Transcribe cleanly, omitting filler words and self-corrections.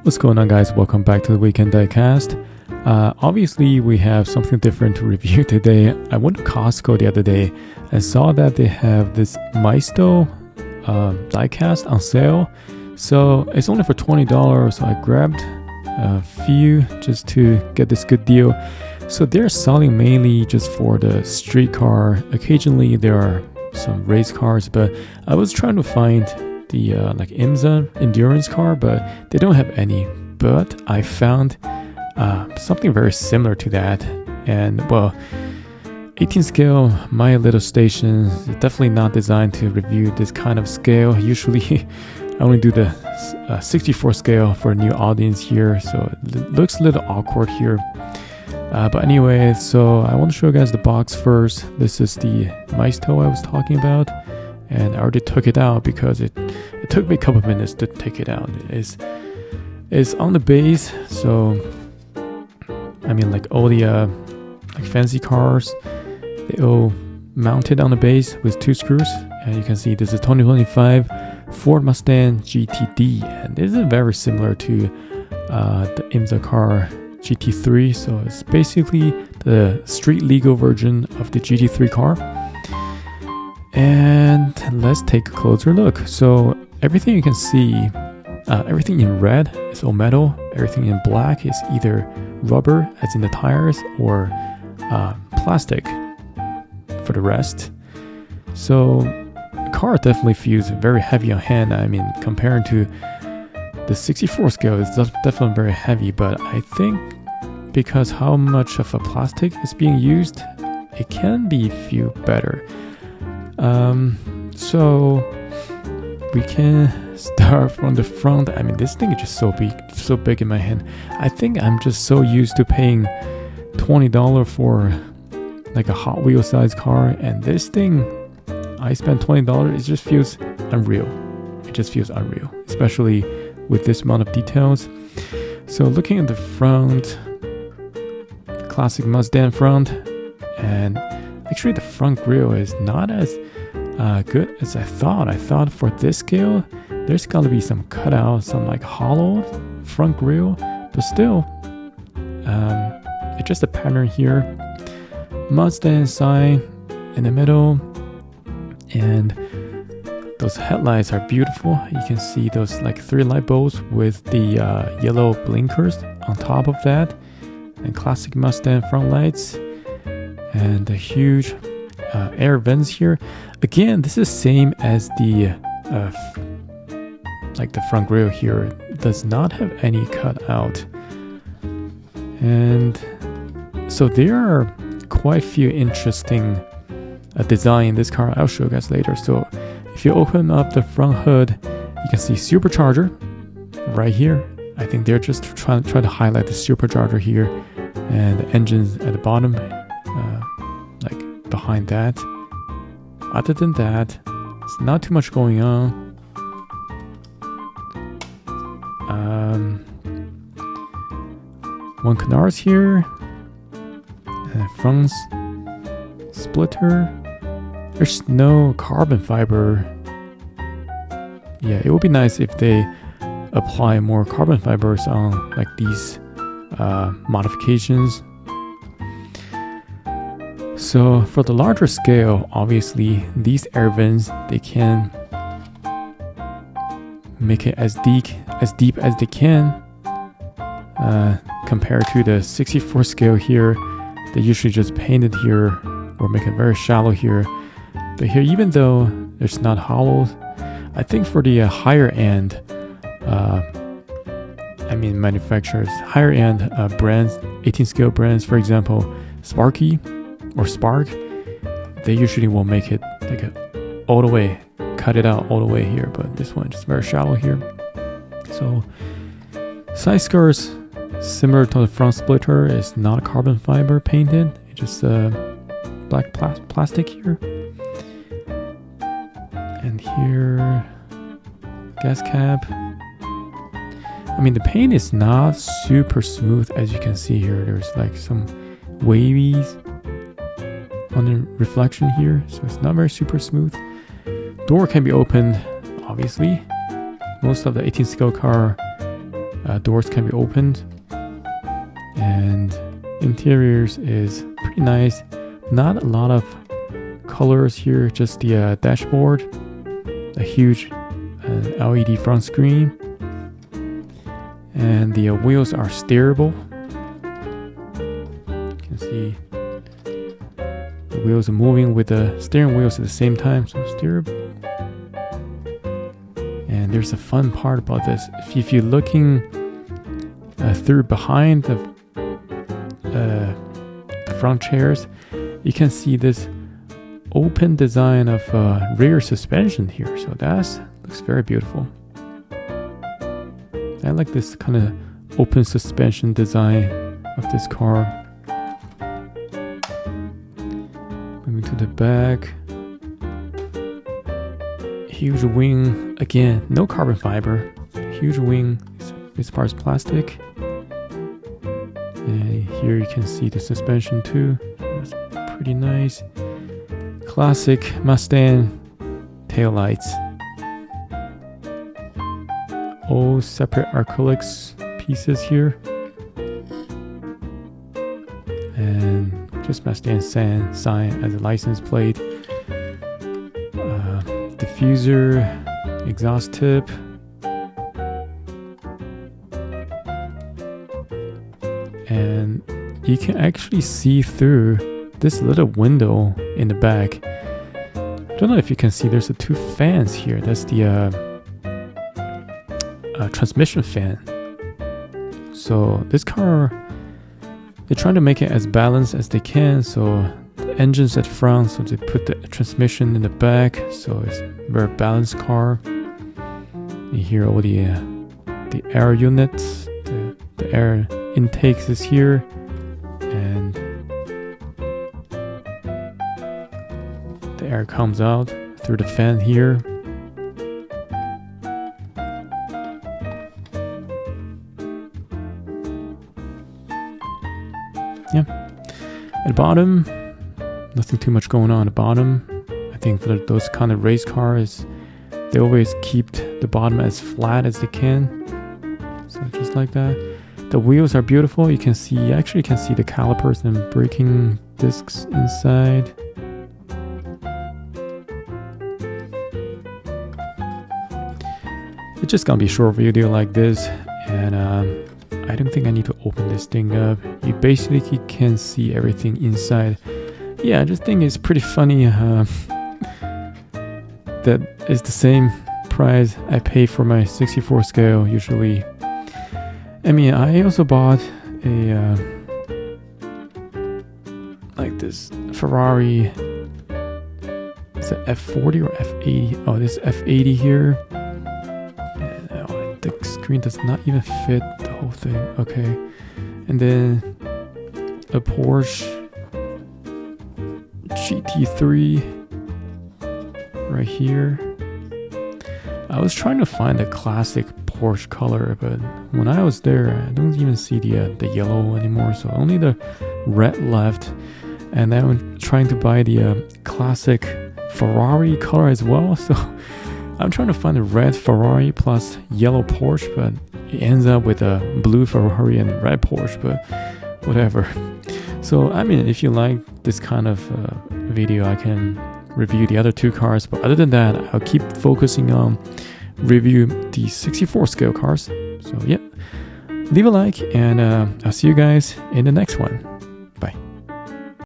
What's going on, guys? Welcome back to the Weekend Diecast. Obviously, we have something different to review today. I went to Costco the other day and saw that they have this Maisto diecast on sale. So it's only for $20, so I grabbed a few just to get this good deal. So they're selling mainly just for the street car. Occasionally there are some race cars, but I was trying to find the like IMSA endurance car, but they don't have any. But I found something very similar to that, and well, 18 scale My Little Station is definitely not designed to review this kind of scale. Usually I only do the 64 scale for a new audience here, so it looks a little awkward here. But anyway, so I want to show you guys the box first. This is the Maisto I was talking about, and I already took it out because it took me a couple of minutes to take it out. It's on the base, so I mean, like all the like fancy cars, they all mounted on the base with two screws. And you can see this is 2025 Ford Mustang GTD, and this is very similar to the IMSA car GT3. So it's basically the street legal version of the GT3 car. And let's take a closer look. So everything you can see, everything in red is all metal. Everything in black is either rubber, as in the tires, or plastic for the rest. So the car definitely feels very heavy on hand. I mean, comparing to the 64 scale, it's definitely very heavy, but I think because how much of a plastic is being used, it can be feel better. So we can start from the front. I mean, this thing is just so big in my hand. I think I'm just so used to paying $20 for like a Hot Wheels size car, and this thing I spent $20. It just feels unreal. It just feels unreal, especially with this amount of details. So looking at the front, classic Mustang front, and actually the front grille is not as good as I thought. I thought for this scale there's gonna be some cutout, some like hollow front grille, but still it's just a pattern here. Mustang sign in the middle, and those headlights are beautiful. You can see those like 3 light bulbs with the yellow blinkers on top of that, and classic Mustang front lights, and the huge air vents here. Again, this is same as the like the front grille here. It does not have any cutout, and so there are quite a few interesting design in this car. I'll show you guys later. So if you open up the front hood, you can see supercharger right here. I think they're just trying to highlight the supercharger here, and the engines at the bottom, like behind that. Other than that, it's not too much going on. One canards here, and front splitter. There's no carbon fiber. Yeah, it would be nice if they apply more carbon fibers on like these modifications. So for the larger scale, obviously these air vents, they can make it as deep as they can. Compared to the 64 scale here, they usually just paint it here or make it very shallow here. But here, even though there's not hollows, I think for the higher end, I mean manufacturers, higher end brands, 18 scale brands, for example, Sparky or Spark, they usually will make it like all the way, cut it out all the way here. But this one just very shallow here. So side skirts, similar to the front splitter, is not carbon fiber painted. It's just black plastic here. And here, gas cap. I mean, the paint is not super smooth, as you can see here. There's like some wavies on the reflection here, so it's not very super smooth. Door can be opened, obviously. Most of the 18 scale car Doors can be opened, and interiors is pretty nice. Not a lot of colors here, just the dashboard, a huge LED front screen, and the wheels are steerable. You can see the wheels are moving with the steering wheels at the same time, so steerable. And there's a fun part about this. If you're looking through behind the front chairs, you can see this open design of rear suspension here. So that looks very beautiful. I like this kind of open suspension design of this car. Moving to the back. Huge wing, again, no carbon fiber. Huge wing, this part is plastic. And here you can see the suspension too. That's pretty nice. Classic Mustang taillights. All separate acrylics pieces here. And just Mustang sign as a license plate. Diffuser, exhaust tip. And you can actually see through this little window in the back. I don't know if you can see, there's the two fans here. That's the transmission fan. So this car, they're trying to make it as balanced as they can. So the engine's at front, so they put the transmission in the back. So it's a very balanced car. You hear all the air units, the air intakes is here, and the air comes out through the fan here. Yeah, at the bottom, nothing too much going on at the bottom. I think for those kind of race cars, they always keep the bottom as flat as they can. So just like that. The wheels are beautiful. You can see, actually can see the calipers and braking discs inside. It's just gonna be a short video like this, and I don't think I need to open this thing up. You basically can see everything inside. Yeah, I just think it's pretty funny that it's the same price I pay for my 64 scale usually. I mean, I also bought a like this Ferrari. Is it F40 or F80? Oh, this F80 here. And, the screen does not even fit the whole thing. Okay, and then a Porsche GT3 right here. I was trying to find the classic Porsche color, but when I was there, I don't even see the yellow anymore, so only the red left. And then I'm trying to buy the classic Ferrari color as well, so I'm trying to find a red Ferrari plus yellow Porsche, but it ends up with a blue Ferrari and red Porsche, but whatever. So I mean, if you like this kind of video, I can review the other two cars, but other than that, I'll keep focusing on review the 64 scale cars. So yeah, leave a like, and I'll see you guys in the next one.